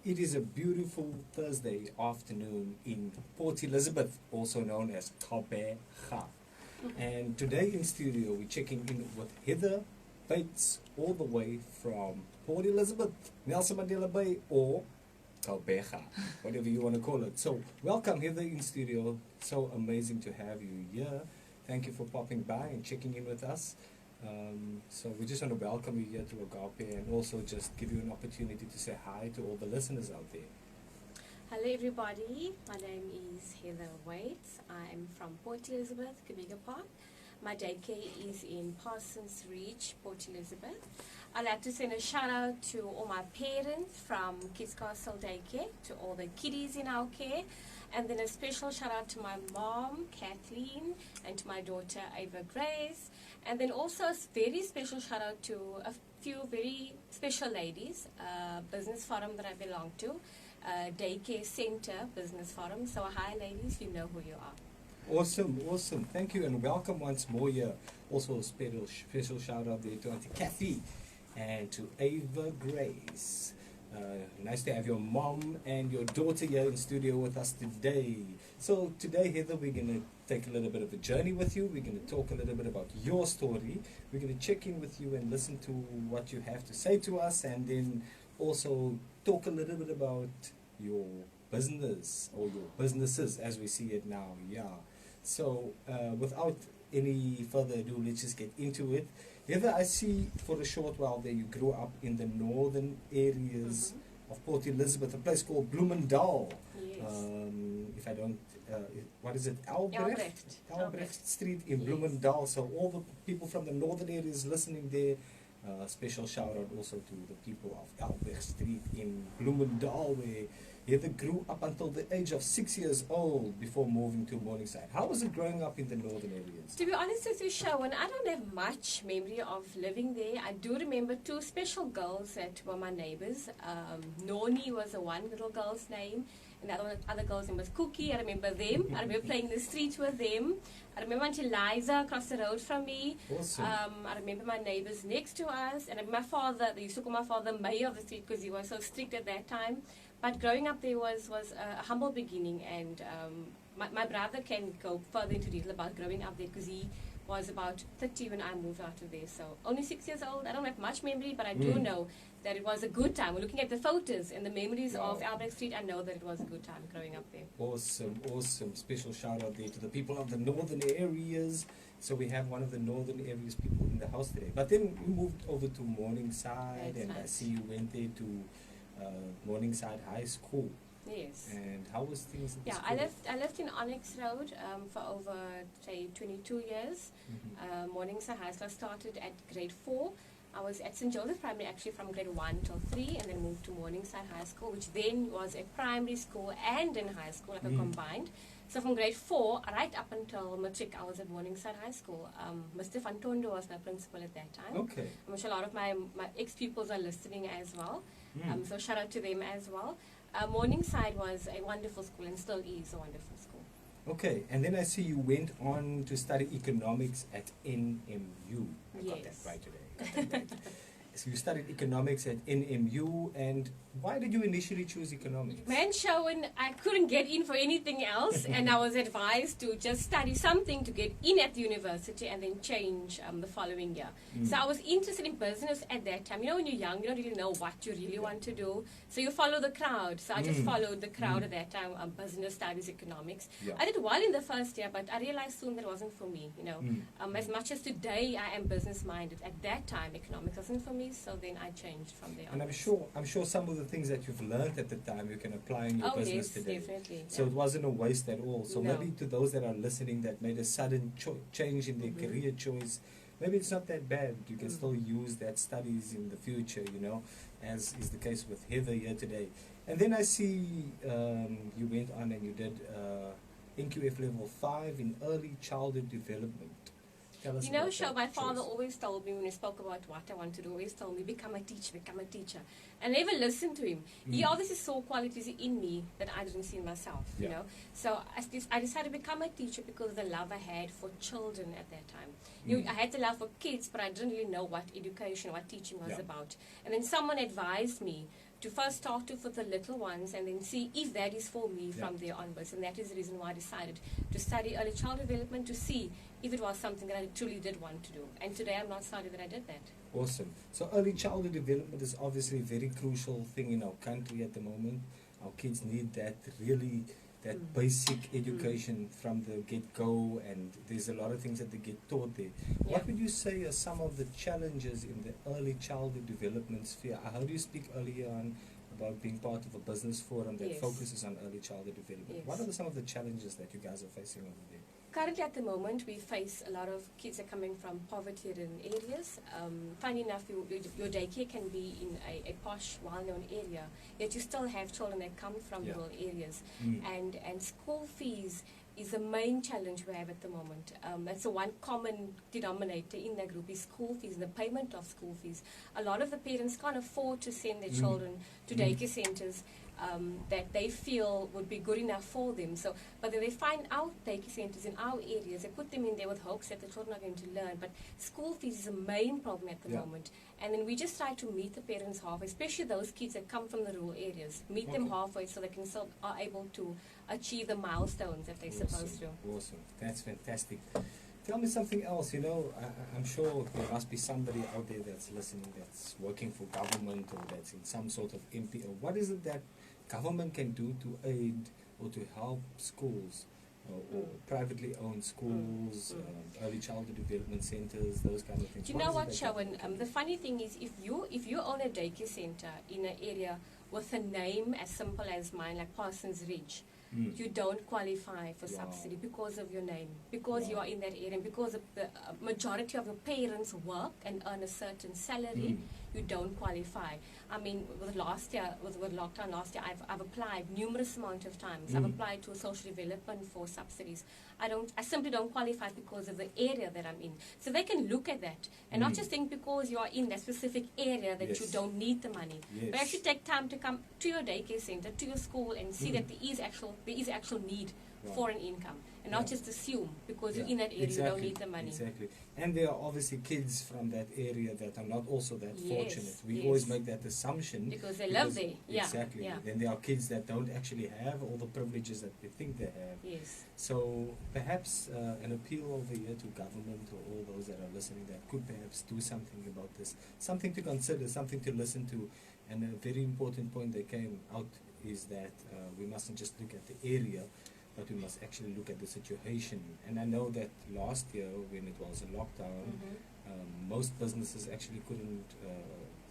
It is a beautiful Thursday afternoon in Port Elizabeth, also known as Gqeberha. And today in studio, we're checking in with Heather Weitz, all the way from Port Elizabeth, Nelson Mandela Bay, or Gqeberha, whatever you want to call it. So, welcome Heather in studio. So amazing to have you here. Thank you for popping by and checking in with us. So we just want to welcome you here to Agape and also just give you an opportunity to say hi to all the listeners out there. Hello everybody, my name is Heather Weitz. I'm from Port Elizabeth, Gqeberha. My daycare is in Parsons Reach, Port Elizabeth. I'd like to send a shout out to all my parents from Kidz Castle Daycare, to all the kiddies in our care, and then a special shout out to my mom, Kathleen, and to my daughter, Ava Grace, and then also a very special shout out to a few very special ladies, business forum that I belong to, daycare center business forum. So hi ladies, you know who you are. Awesome, awesome. Thank you and welcome once more here. Also a special shout out there to Auntie Kathy and to Ava Grace. Nice to have your mom and your daughter here in studio with us today. So today, Heather, we're going to take a little bit of a journey with you. We're going to talk a little bit about your story. We're going to check in with you and listen to what you have to say to us, and then also talk a little bit about your business or your businesses as we see it now. Yeah. So without any further ado, let's just get into it. Heather, I see for a short while there you grew up in the northern areas of Port Elizabeth, a place called Bloemendal. Yes. If I don't, what is it? Albrecht Street in Yes. Bloemendal. So all the people from the northern areas listening there, special shout out also to the people of Albrecht Street in Bloemendal, where Heather grew up until the age of 6 years old before moving to Morningside. How was it growing up in the northern areas? To be honest with you, Shawan, I don't have much memory of living there. I do remember two special girls that were my neighbors. Noni was the one little girl's name, and the other girl's name was Cookie. I remember them. I remember playing in the streets with them. I remember Auntie Liza across the road from me. Awesome. I remember my neighbors next to us, and my father, they used to call my father mayor of the street because he was so strict at that time. But growing up there was a humble beginning, and my brother can go further into detail about growing up there because he was about 30 when I moved out of there. So only 6 years old. I don't have much memory, but I do know that it was a good time. Looking at the photos and the memories of Albrecht Street, I know that it was a good time growing up there. Awesome, awesome. Special shout out there to the people of the northern areas. So we have one of the northern areas people in the house today. But then you moved over to Morningside, That's and right. I see you went there to Morningside High School. Yes. And how was things at the Yeah, school? I lived in Onyx Road for over, say, 22 years. Morningside High School. I started at grade 4. I was at St. Joseph Primary actually from grade 1 till 3, and then moved to Morningside High School, which then was a primary school and in high school, like a combined. So from grade 4 right up until matric, I was at Morningside High School. Mr. Fantondo was my principal at that time. Okay. I'm sure a lot of my ex-pupils are listening as well. So shout out to them as well. Morningside was a wonderful school and still is a wonderful school. Okay, and then I see you went on to study economics at NMU. I got that Yes. right today. Got that right. So you studied economics at NMU, and why did you initially choose economics? Man, Shawan, I couldn't get in for anything else, and I was advised to just study something to get in at the university and then change the following year. So I was interested in business at that time. You know, when you're young, you don't really know what you really want to do, so you follow the crowd. So I just followed the crowd at that time, business studies, economics. Yeah. I did well in the first year, but I realized soon that it wasn't for me, you know. As much as today I am business-minded, at that time economics wasn't for me, so then I changed from there And onwards. I'm sure some of the things that you've learned at the time you can apply in your Oh, business yes, today. definitely. So yeah. it wasn't a waste at all. So No. maybe to those that are listening that made a sudden change in their career choice, maybe it's not that bad. You can still use that studies in the future, you know, as is the case with Heather here today. And then I see you went on and you did NQF level 5 in early childhood development. Tell us You know, about Sho, that my father choice. always told me when we spoke about what I want to do, always told me, become a teacher, become a teacher. And I never listened to him. He obviously saw qualities in me that I didn't see in myself, you Yeah. know. So I decided to become a teacher because of the love I had for children at that time. You, I had the love for kids, but I didn't really know what education, what teaching was Yeah. about. And then someone advised me to first start off with the little ones and then see if that is for me from there onwards. And that is the reason why I decided to study early child development, to see if it was something that I truly did want to do. And today I'm not sorry that I did that. Awesome. So early childhood development is obviously a very crucial thing in our country at the moment. Our kids need that really, that basic education from the get-go, and there's a lot of things that they get taught there. What would you say are some of the challenges in the early childhood development sphere? I heard you speak earlier on about being part of a business forum that focuses on early childhood development. What are some of the challenges that you guys are facing over there? Currently at the moment, we face a lot of kids that are coming from poverty-ridden areas. Funny enough, your daycare can be in a posh, well-known area, yet you still have children that come from rural areas. And school fees is the main challenge we have at the moment. That's the one common denominator in that group is school fees, the payment of school fees. A lot of the parents can't afford to send their children to daycare centers that they feel would be good enough for them. So, but then they find out daycare centers in our areas, they put them in there with hopes that the children are going to learn. But school fees is a main problem at the moment. And then we just try to meet the parents halfway, especially those kids that come from the rural areas. Meet them halfway so they can still are able to achieve the milestones that they're supposed to. Awesome. That's fantastic. Tell me something else. You know, I'm sure there must be somebody out there that's listening, that's working for government or that's in some sort of NPO. What is it that government can do to aid or to help schools or privately owned schools, early childhood development centers, those kind of things? Do you know what, Shawan? The funny thing is, if you own a daycare center in an area with a name as simple as mine, like Parsons Ridge, you don't qualify for subsidy because of your name, because you are in that area, and because of the majority of your parents work and earn a certain salary, you don't qualify. I mean, with lockdown last year, I've applied numerous amount of times. I've applied to social development for subsidies. I simply don't qualify because of the area that I'm in. So they can look at that and not just think because you are in that specific area that you don't need the money. But actually take time to come to your daycare center, to your school, and see that there is actual need for an income, and not just assume because you're in that area you don't need the money. Exactly. And there are obviously kids from that area that are not also that fortunate. We always make that assumption. Because they live there. Exactly. Yeah. Then there are kids that don't actually have all the privileges that they think they have. Yes. So perhaps an appeal over here to government or all those that are listening that could perhaps do something about this. Something to consider, something to listen to. And a very important point that came out is that we mustn't just look at the area, but we must actually look at the situation. And I know that last year, when it was a lockdown, most businesses actually couldn't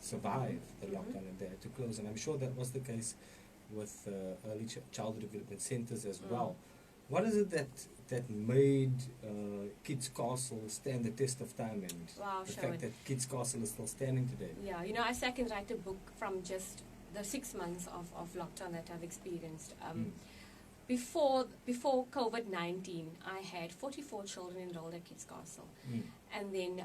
survive the lockdown and they had to close. And I'm sure that was the case with early childhood development centers as well. What is it that made Kidz Castle stand the test of time, and the fact that Kidz Castle is still standing today? Yeah, you know, I can write a book from just the 6 months of lockdown that I've experienced. Before COVID-19, I had 44 children enrolled at Kidz Castle. And then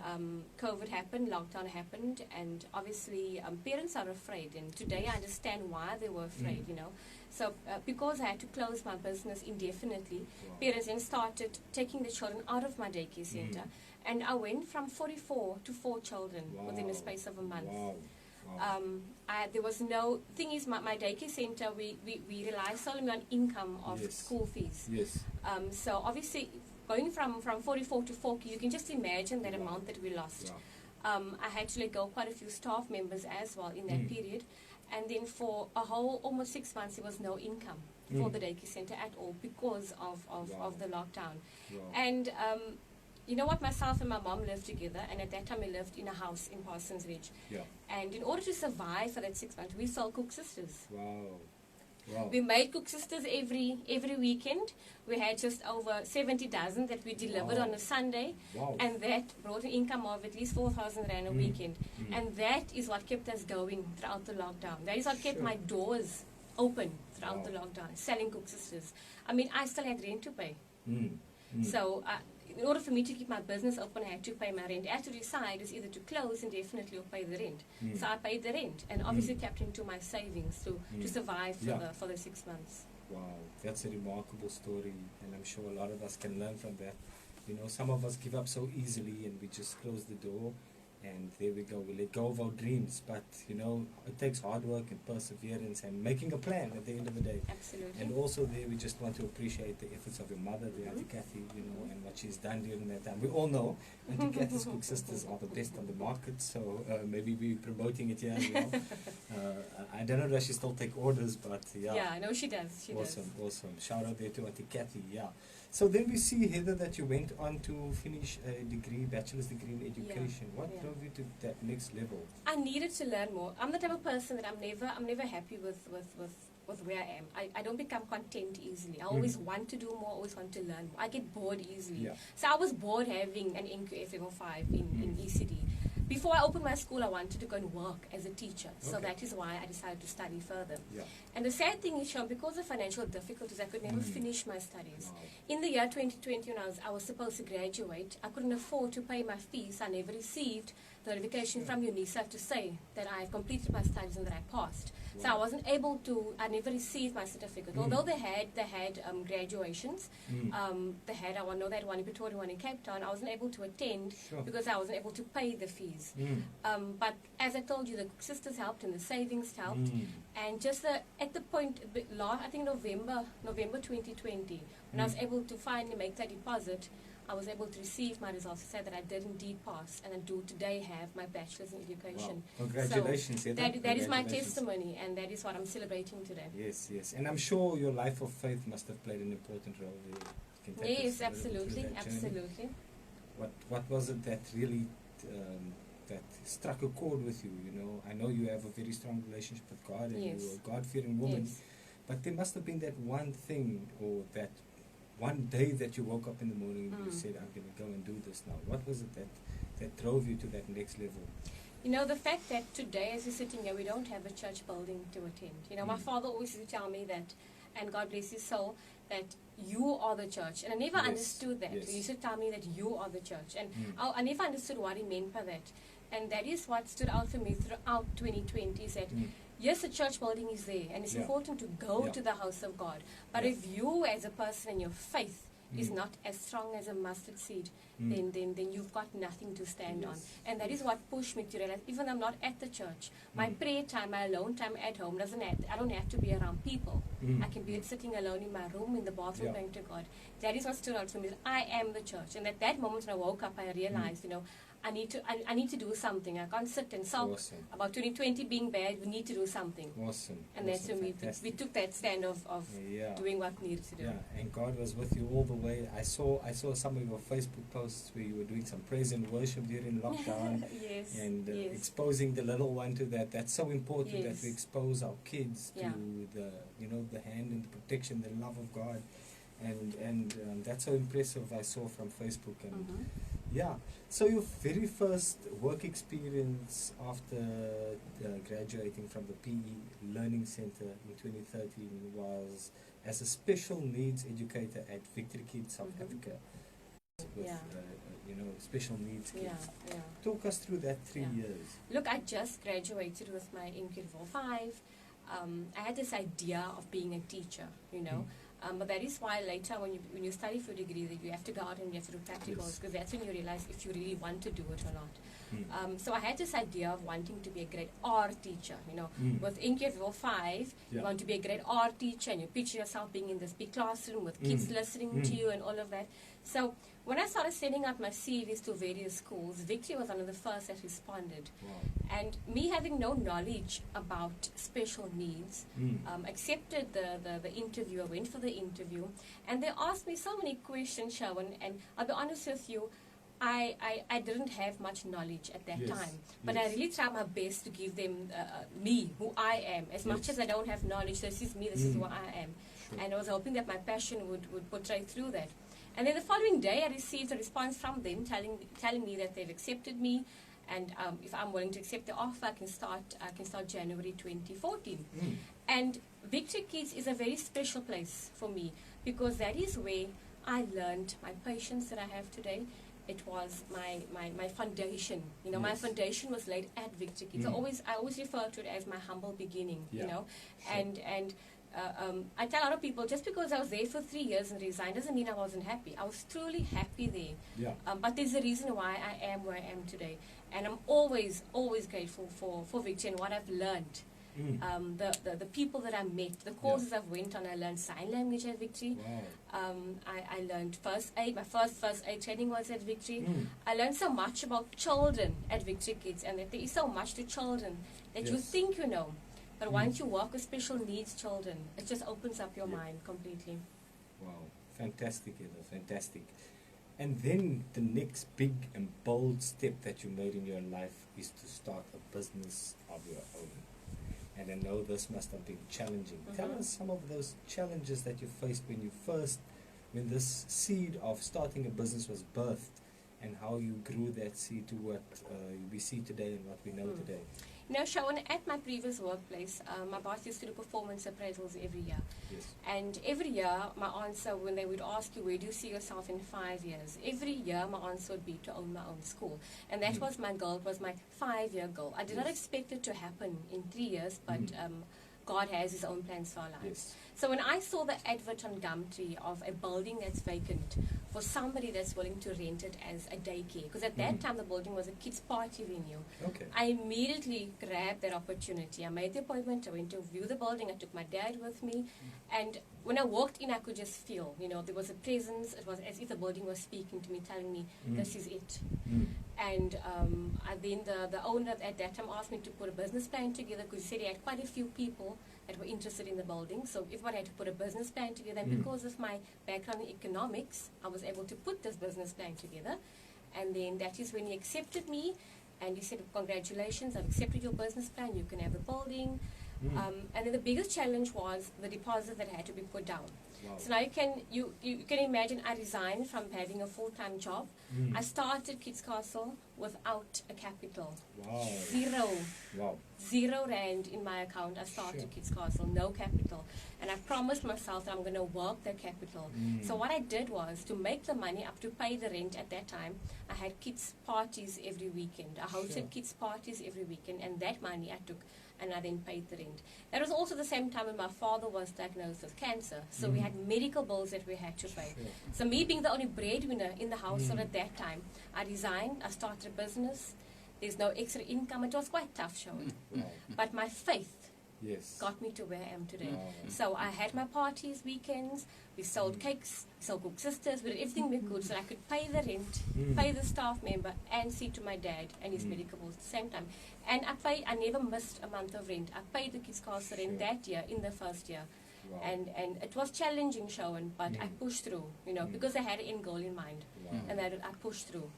COVID happened, lockdown happened, and obviously parents are afraid. And today I understand why they were afraid, you know. So because I had to close my business indefinitely, parents then started taking the children out of my daycare center. And I went from 44 to 4 children within a space of a month. There was no thing is my daycare center we rely solely on income of school fees. So obviously going from 44 to 4, you can just imagine that amount that we lost. I had to let go quite a few staff members as well in that period, and then for a whole almost 6 months there was no income for the daycare center at all because of the lockdown. And you know what, myself and my mom lived together, and at that time we lived in a house in Parsons Ridge. And in order to survive for that 6 months, we sold cook sisters. We made cook sisters every weekend. We had just over 70 dozen that we delivered on a Sunday, and that brought an income of at least 4,000 rand a weekend. And that is what kept us going throughout the lockdown. That is what kept my doors open throughout the lockdown, selling cook sisters. I mean, I still had rent to pay. So in order for me to keep my business open, I had to pay my rent. I had to decide is either to close indefinitely or pay the rent. So I paid the rent and obviously tapped into my savings to survive for the 6 months. Wow, that's a remarkable story, and I'm sure a lot of us can learn from that. You know, some of us give up so easily and we just close the door, And there we go, we let go of our dreams, but you know, it takes hard work and perseverance and making a plan at the end of the day. Absolutely. And also there we just want to appreciate the efforts of your mother, the Auntie Kathy, you know, and what she's done during that time. We all know Auntie Kathy's Cook Sisters are the best on the market, so maybe we're promoting it here, you know. I don't know that she still take orders, but yeah. Yeah, no, she does. She does. Awesome. Shout out there to Auntie Kathy, yeah. So then we see, Heather, that you went on to finish a degree, bachelor's degree in education. What drove you to that next level? I needed to learn more. I'm the type of person that I'm never happy with where I am. I don't become content easily. I always want to do more, always want to learn more. I get bored easily. Yeah. So I was bored having an NQF level 5 in ECD. Before I opened my school, I wanted to go and work as a teacher. So that is why I decided to study further. Yeah. And the sad thing is, Sean, because of financial difficulties, I could never finish my studies. Wow. In the year 2020, when I was supposed to graduate, I couldn't afford to pay my fees. I never received the notification from UNISA to say that I had completed my studies and that I passed. Wow. So I wasn't able to, I never received my certificate. Although they had graduations, they had one in Pretoria, one in Cape Town. I wasn't able to attend because I wasn't able to pay the fees. But as I told you, the sisters helped and the savings helped. And just at the point, I think November 2020, when I was able to finally make that deposit, I was able to receive my results to say that I did indeed pass, and I do today have my bachelor's in education. Wow. Congratulations. So that is my testimony, and that is what I'm celebrating today. Yes. And I'm sure your life of faith must have played an important role. You can take yes, absolutely. What was it that really that struck a chord with you? You know, I know you have a very strong relationship with God, and you're a God-fearing woman. Yes. But there must have been that one thing, or that one day that you woke up in the morning and you said, I'm going to go and do this now. What was it that drove you to that next level? You know, the fact that today, as we're sitting here, we don't have a church building to attend. You know, my father always used to tell me that, and God bless his soul, that you are the church. And I never understood that. He used to tell me that you are the church. And I never understood what he meant by that. And that is what stood out for me throughout 2020, is that yes, the church building is there, and it's important to go to the house of God. But if you, as a person, and your faith is not as strong as a mustard seed, then you've got nothing to stand on. And that is what pushed me to realize, even though I'm not at the church, my prayer time, my alone time at home I don't have to be around people. I can be sitting alone in my room, in the bathroom, praying to God. That is what stood out for me. I am the church. And at that moment when I woke up, I realized, you know, I need to do something. I can't sit and sulk about 2020 being bad. We need to do something. And that's when we took that stand of doing what needed to do. Yeah, and God was with you all the way. I saw some of your Facebook posts where you were doing some praise and worship during lockdown. And exposing the little one to that. That's so important that we expose our kids to the hand and the protection, the love of God. And that's so impressive. I saw from Facebook. And so your very first work experience after graduating from the PE Learning Center in 2013 was as a special needs educator at Victory Kidz South Africa with special needs kids. Talk us through that 3 years. Look, I just graduated with my NQ level 5. I had this idea of being a teacher, you know. But that is why later when you study for a degree, that you have to go out and you have to do practicals, because that's when you realize if you really want to do it or not. So I had this idea of wanting to be a grade R teacher, you know. With NQ level 5, you want to be a grade R teacher, and you picture yourself being in this big classroom with kids listening to you and all of that. So when I started sending out my CVs to various schools, Victory was one of the first that responded. And me having no knowledge about special needs, accepted the interview. I went for the interview, and they asked me so many questions, Shawan, and I'll be honest with you, I didn't have much knowledge at that time, but I really tried my best to give them me, who I am. As much as I don't have knowledge, this is me, this is who I am. And I was hoping that my passion would portray through that. And then the following day, I received a response from them telling me that they've accepted me, and if I'm willing to accept the offer, I can start January 2014. And Victory Kidz is a very special place for me, because that is where I learned my patience that I have today. It was my foundation. You know, my foundation was laid at Victory Kidz. I always refer to it as my humble beginning. You know, and I tell a lot of people, just because I was there for 3 years and resigned doesn't mean I wasn't happy. I was truly happy there. Yeah. But there's a reason why I am where I am today. And I'm always grateful for Victory and what I've learned. The people that I met, the courses I've went on. I learned sign language at Victory. Wow. I learned first aid. My first aid training was at Victory. I learned so much about children at Victory Kidz, and that there is so much to children that you think you know. But once you work with special needs children, it just opens up your mind completely. Wow. Fantastic, Heather. Fantastic. And then the next big and bold step that you made in your life is to start a business of your own. And I know this must have been challenging. Tell us some of those challenges that you faced when this seed of starting a business was birthed, and how you grew that seed to what we see today and what we know today. Now, Shawan, at my previous workplace, my boss used to do performance appraisals every year. Yes. And every year, my answer, when they would ask you, where do you see yourself in 5 years? Every year, my answer would be to own my own school. And that was my goal, it was my 5-year goal. I did not expect it to happen in 3 years, but God has His own plans for our lives. Yes. So when I saw the advert on Gumtree of a building that's vacant for somebody that's willing to rent it as a daycare, because at that time the building was a kids' party venue, Okay. I immediately grabbed that opportunity. I made the appointment, I went to view the building, I took my dad with me, and when I walked in I could just feel, there was a presence. It was as if the building was speaking to me, telling me, this is it. And then the owner at that time asked me to put a business plan together, because he said he had quite a few people that were interested in the building. So everybody had to put a business plan together. And because of my background in economics, I was able to put this business plan together. And then that is when he accepted me, and he said, congratulations, I've accepted your business plan, you can have the building. And then the biggest challenge was the deposit that had to be put down. Wow. So now you can imagine, I resigned from having a full-time job. I started Kidz Castle without a capital. Wow. Zero rand in my account. I started Kidz Castle, no capital. And I promised myself that I'm going to work that capital. So what I did was, to make the money up to pay the rent at that time, I had kids parties every weekend. I hosted kids parties every weekend, and that money I took and I then paid the rent. That was also the same time when my father was diagnosed with cancer. So we had medical bills that we had to pay. So me being the only breadwinner in the household at that time, I resigned, I started a business. There's no extra income. It was quite tough, showing. But my faith got me to where I am today. So I had my parties, weekends, we sold cakes, sold cooked sisters, we did everything we could so I could pay the rent, pay the staff member, and see to my dad and his medical bills at the same time. And I never missed a month of rent. I paid the Kidz Castle rent that year, in the first year. And it was challenging, Shawan, but I pushed through, because I had an end goal in mind. And I pushed through.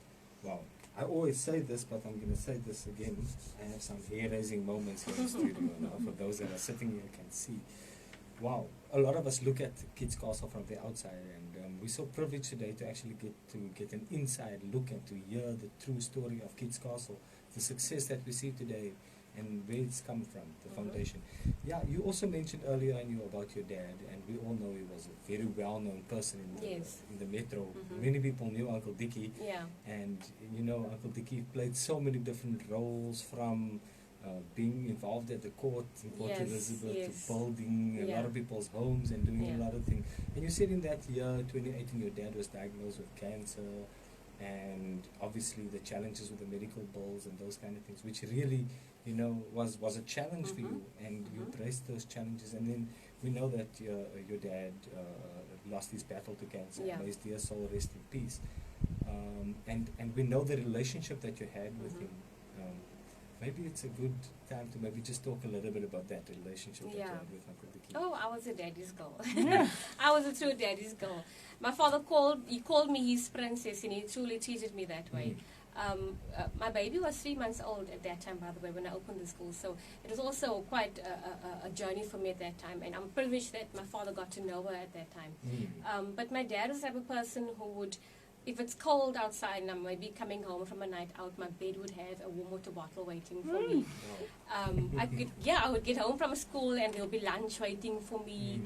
Wow. I always say this, but I'm going to say this again. I have some hair-raising moments here in the studio now. For those that are sitting here can see. Wow. A lot of us look at Kidz Castle from the outside, and we're so privileged today to actually get an inside look and to hear the true story of Kidz Castle, the success that we see today, and where it's come from, the foundation. Yeah, you also mentioned earlier about your dad, and we all know he was a very well-known person in the metro. Many people knew Uncle Dickie, and Uncle Dickie played so many different roles, from being involved at the court in Port Elizabeth to building a lot of people's homes and doing a lot of things. And you said in that year, 2018, your dad was diagnosed with cancer, and obviously the challenges with the medical bills and those kind of things, which really was a challenge for you, and you embraced those challenges. And then we know that your dad lost his battle to cancer. May his dear soul rest in peace. And we know the relationship that you had with him. Maybe it's a good time to maybe just talk a little bit about that relationship that you had with Uncle Dickie. Oh, I was a daddy's girl. I was a true daddy's girl. My father called me his princess, and he truly treated me that way. My baby was 3 months old at that time, by the way, when I opened the school. So it was also quite a journey for me at that time. And I'm privileged that my father got to know her at that time. But my dad was the type of person who would, if it's cold outside and I might be coming home from a night out, my bed would have a warm water bottle waiting for me. I would get home from school and there would be lunch waiting for me.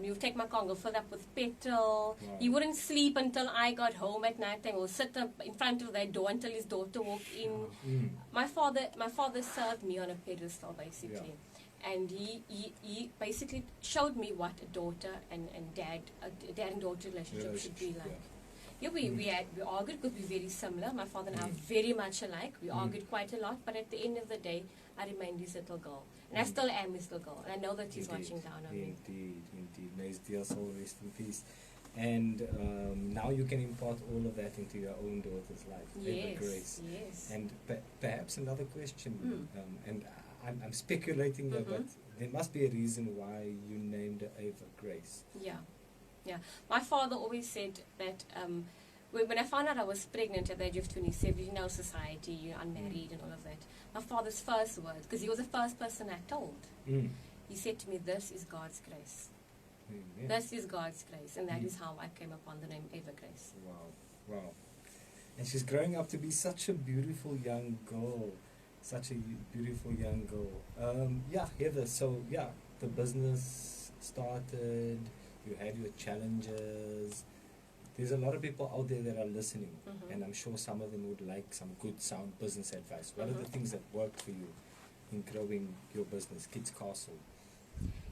He would take my Congo, fill up with petrol. He wouldn't sleep until I got home at night, and would sit up in front of that door until his daughter walked in. My father served me on a pedestal, basically. And he basically showed me what a daughter and dad and daughter relationship should be like. Yeah, we argued because we're very similar. My father and I are very much alike. We argued quite a lot, but at the end of the day, I remained his little girl. And I still am his little girl. And I know that he's watching down on me. Indeed. May his dear soul rest in peace. And now you can impart all of that into your own daughter's life. Yes, Grace. yes. And perhaps another question, and I'm speculating here, but there must be a reason why you named her Ava Grace. Yeah. My father always said that when I found out I was pregnant at the age of 27, you know, society, you're unmarried and all of that. My father's first words, because he was the first person I told, he said to me, "This is God's grace." Yeah. This is God's grace, and that is how I came upon the name Ava Grace. Wow. And she's growing up to be such a beautiful young girl. Heather, so the business started, you had your challenges. There's a lot of people out there that are listening, and I'm sure some of them would like some good sound business advice. What are the things that worked for you in growing your business, Kidz Castle?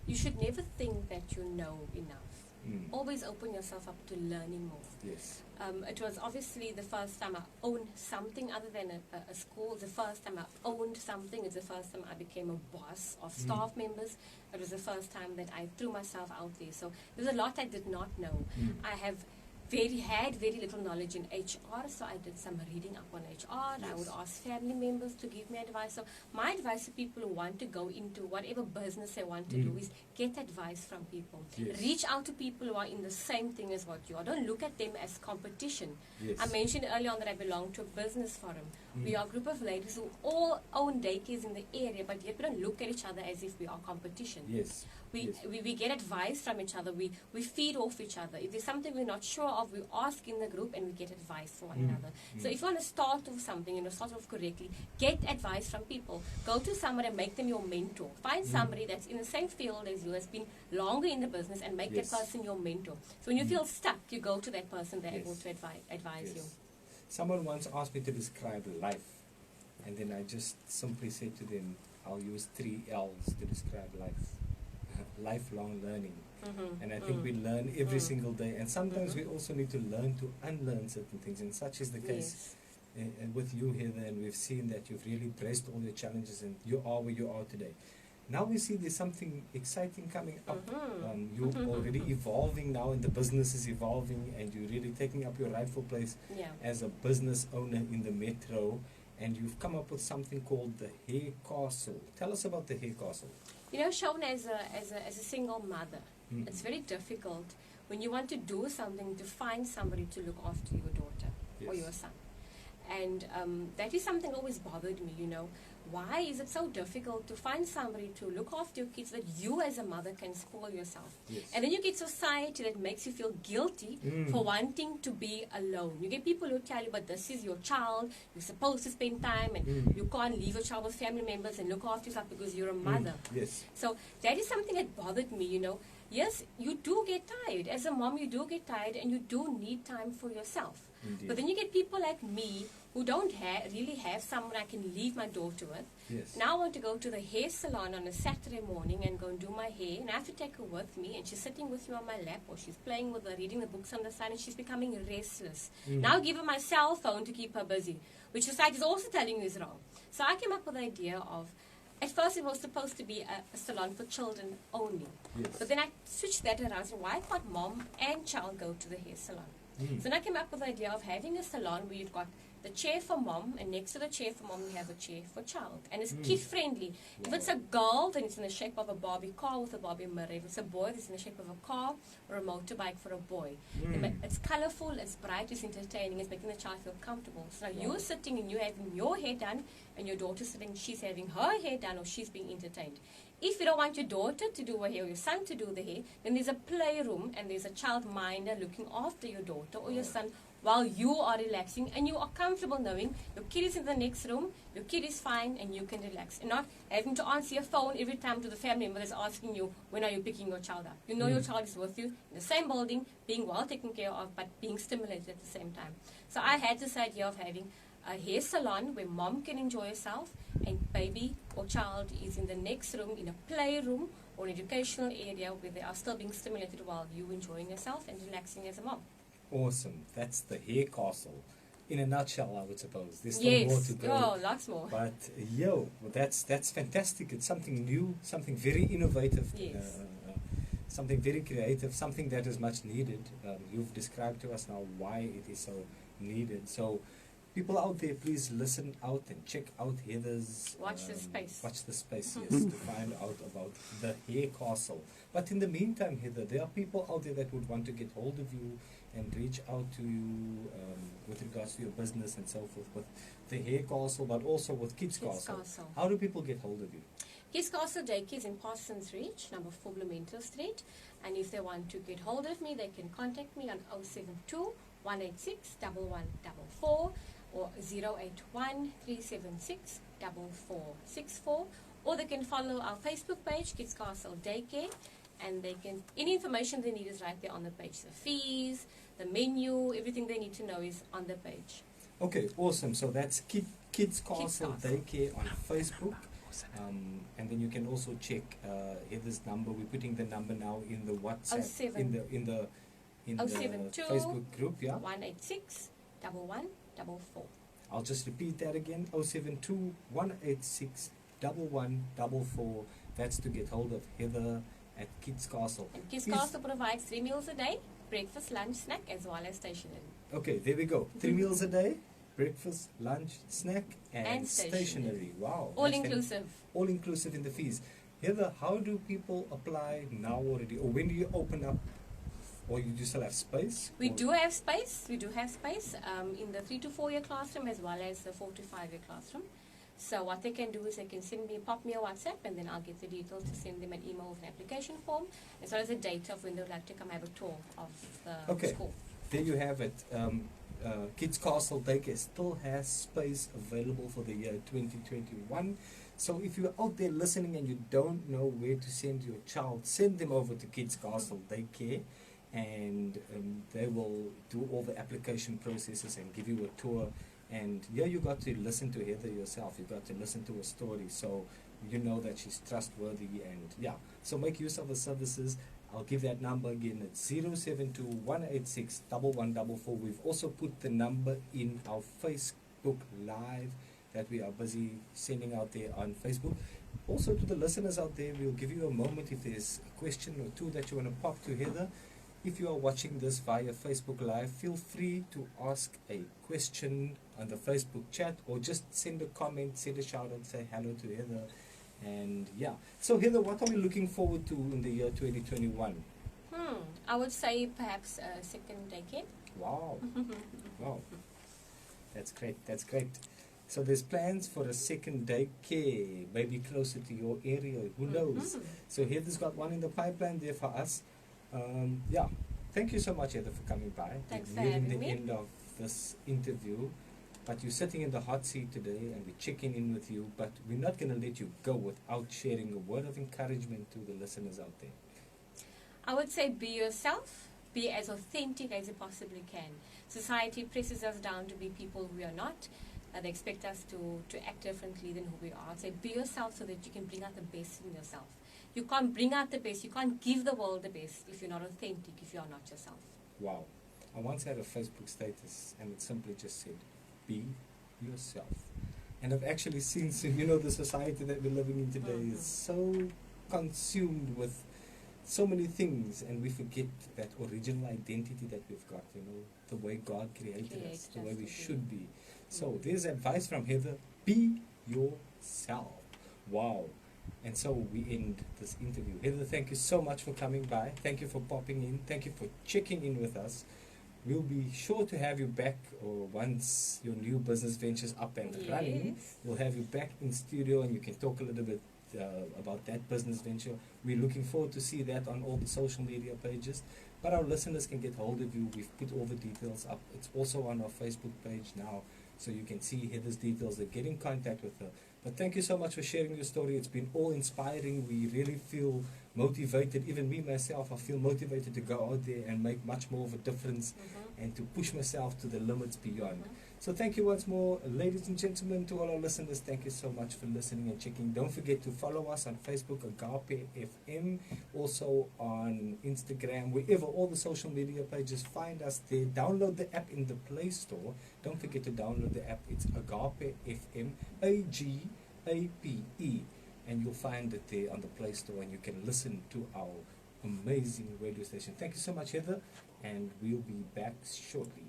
You should never think that you know enough. Always open yourself up to learning more. Yes. It was obviously the first time I owned something other than a school. The first time I owned something. It's the first time I became a boss of staff members. It was the first time that I threw myself out there. So there's a lot I did not know. I had very little knowledge in HR, so I did some reading up on HR. Yes. I would ask family members to give me advice. So my advice to people who want to go into whatever business they want to do is get advice from people. Yes. Reach out to people who are in the same thing as what you are. Don't look at them as competition. Yes. I mentioned earlier on that I belong to a business forum. We are a group of ladies who all own daycares in the area, but yet we don't look at each other as if we are competition. Yes. We get advice from each other. We feed off each other. If there's something we're not sure of, we ask in the group and we get advice from one another. So if you want to start off something, start off correctly, get advice from people. Go to someone and make them your mentor. Find somebody that's in the same field as you, has been longer in the business, and make that person your mentor. So when you feel stuck, you go to that person that's able to advise you. Someone once asked me to describe life, and then I just simply said to them, I'll use 3 L's to describe life. Lifelong learning. And I think we learn every single day, and sometimes we also need to learn to unlearn certain things, and such is the case with you, Heather, and we've seen that you've really braced all your challenges and you are where you are today. Now we see there's something exciting coming up. You're already evolving now, and the business is evolving, and you're really taking up your rightful place as a business owner in the metro, and you've come up with something called the Hair Castle. Tell us about the Hair Castle. Shown as a single mother, it's very difficult when you want to do something to find somebody to look after your daughter or your son. And that is something that always bothered me, Why is it so difficult to find somebody to look after your kids that you as a mother can spoil yourself? Yes. And then you get society that makes you feel guilty for wanting to be alone. You get people who tell you, but this is your child, you're supposed to spend time, and you can't leave your child with family members and look after yourself because you're a mother. Yes. So that is something that bothered me, Yes, you do get tired. As a mom, you do get tired, and you do need time for yourself. Indeed. But then you get people like me who don't really have someone I can leave my daughter with. Yes. Now I want to go to the hair salon on a Saturday morning and go and do my hair, and I have to take her with me, and she's sitting with me on my lap, or she's playing with her, reading the books on the side, and she's becoming restless. Now give her my cell phone to keep her busy, which society is also telling you is wrong. So I came up with the idea of, at first it was supposed to be a salon for children only. Yes. But then I switched that around, so why can't mom and child go to the hair salon? So then I came up with the idea of having a salon where you've got the chair for mom, and next to the chair for mom, you have a chair for child. And it's kid-friendly. Wow. If it's a girl, then it's in the shape of a Barbie car with a Barbie mirror. If it's a boy, it's in the shape of a car or a motorbike for a boy. It's colorful, it's bright, it's entertaining, it's making the child feel comfortable. So now you're sitting and you're having your hair done, and your daughter's sitting, she's having her hair done, or she's being entertained. If you don't want your daughter to do her hair or your son to do the hair, then there's a playroom and there's a childminder looking after your daughter or your son while you are relaxing, and you are comfortable knowing your kid is in the next room, your kid is fine, and you can relax. And not having to answer your phone every time to the family member that's asking you, when are you picking your child up? You know your child is with you in the same building, being well taken care of, but being stimulated at the same time. So I had this idea of having a hair salon where mom can enjoy herself and baby or child is in the next room, in a playroom or an educational area where they are still being stimulated while you enjoying yourself and relaxing as a mom. Awesome. That's the hair castle. In a nutshell, I would suppose. There's still more to go. Oh, lots more. But that's fantastic. It's something new, something very innovative, Yes. something very creative, something that is much needed. You've described to us now why it is so needed. So, people out there, please listen out and check out Heather's. Watch the space. Watch the space, yes, to find out about the hair castle. But in the meantime, Heather, there are people out there that would want to get hold of you and reach out to you with regards to your business and so forth with the hair castle, but also with Kidz Castle. How do people get hold of you? Kidz Castle Daycare is in Parsons Reach, number 4 Blumenthal Street. And if they want to get hold of me, they can contact me on 072 186 1144 or 081 376 4464. Or they can follow our Facebook page, Kidz Castle Daycare. And they can, any information they need is right there on the page. The fees, the menu, everything they need to know is on the page. Okay, awesome. So that's Kidz Castle Daycare on Facebook. And then you can also check Heather's number. We're putting the number now in the WhatsApp, in the Facebook group, yeah? 186 1144. I'll just repeat that again, 072 186 1144. That's to get hold of Heather at Kidz Castle. And Kidz Castle provides 3 meals a day, breakfast, lunch, snack, as well as stationery. Okay, there we go. 3 meals a day, breakfast, lunch, snack, and stationery. Wow. All inclusive. All inclusive in the fees. Heather, how do people apply now already? Or when do you open up? Or you do still have space? We do have space. We do have space in the 3 to 4 year classroom as well as the 4 to 5 year classroom. So what they can do is they can pop me a WhatsApp, and then I'll get the details to send them an email with an application form, as well as a date of when they would like to come have a tour of the school. There you have it. Kidz Castle Daycare still has space available for the year 2021. So if you're out there listening and you don't know where to send your child, send them over to Kidz Castle Daycare, and they will do all the application processes and give you a tour. And yeah, you got to listen to Heather yourself. You got to listen to her story, so you know that she's trustworthy. And yeah, so make use of the services. I'll give that number again. It's 072 186 1144. We've also put the number in our Facebook Live that we are busy sending out there on Facebook. Also to the listeners out there, we'll give you a moment if there's a question or two that you want to pop to Heather. If you are watching this via Facebook Live, feel free to ask a question on the Facebook chat, or just send a comment, send a shout out, say hello to Heather. And yeah, so Heather, what are we looking forward to in the year 2021? I would say perhaps a second daycare. Wow. Wow. That's great. That's great. So there's plans for a second daycare, maybe closer to your area. Who knows? So Heather's got one in the pipeline there for us. Yeah, thank you so much, Heather, for coming by. Thanks We're for having nearing the me. end of this interview, but you're sitting in the hot seat today, and we're checking in with you. But we're not going to let you go without sharing a word of encouragement to the listeners out there. I would say be yourself. Be as authentic as you possibly can. Society presses us down to be people we are not. They expect us to act differently than who we are. I'd say be yourself so that you can bring out the best in yourself. You can't bring out the best, you can't give the world the best if you're not authentic, if you're not yourself. Wow. I once had a Facebook status, and it simply just said, be yourself. And I've actually seen, the society that we're living in today is so consumed with so many things, and we forget that original identity that we've got, the way God created us, the way we should be. So there's advice from Heather, be yourself. Wow. And so we end this interview. Heather, thank you so much for coming by. Thank you for popping in. Thank you for checking in with us. We'll be sure to have you back, or once your new business venture's up and running, we'll have you back in studio, and you can talk a little bit about that business venture. We're looking forward to see that on all the social media pages. But our listeners can get hold of you. We've put all the details up. It's also on our Facebook page now, so you can see Heather's details and get in contact with her. But thank you so much for sharing your story. It's been all inspiring. We really feel motivated. Even me, myself, I feel motivated to go out there and make much more of a difference and to push myself to the limits beyond. So thank you once more, ladies and gentlemen, to all our listeners. Thank you so much for listening and checking. Don't forget to follow us on Facebook, Agape FM, also on Instagram, wherever, all the social media pages. Find us there. Download the app in the Play Store. Don't forget to download the app. It's Agape FM, AGAPE, and you'll find it there on the Play Store, and you can listen to our amazing radio station. Thank you so much, Heather, and we'll be back shortly.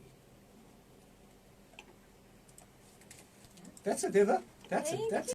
That's it, Heather. That's it. That's it.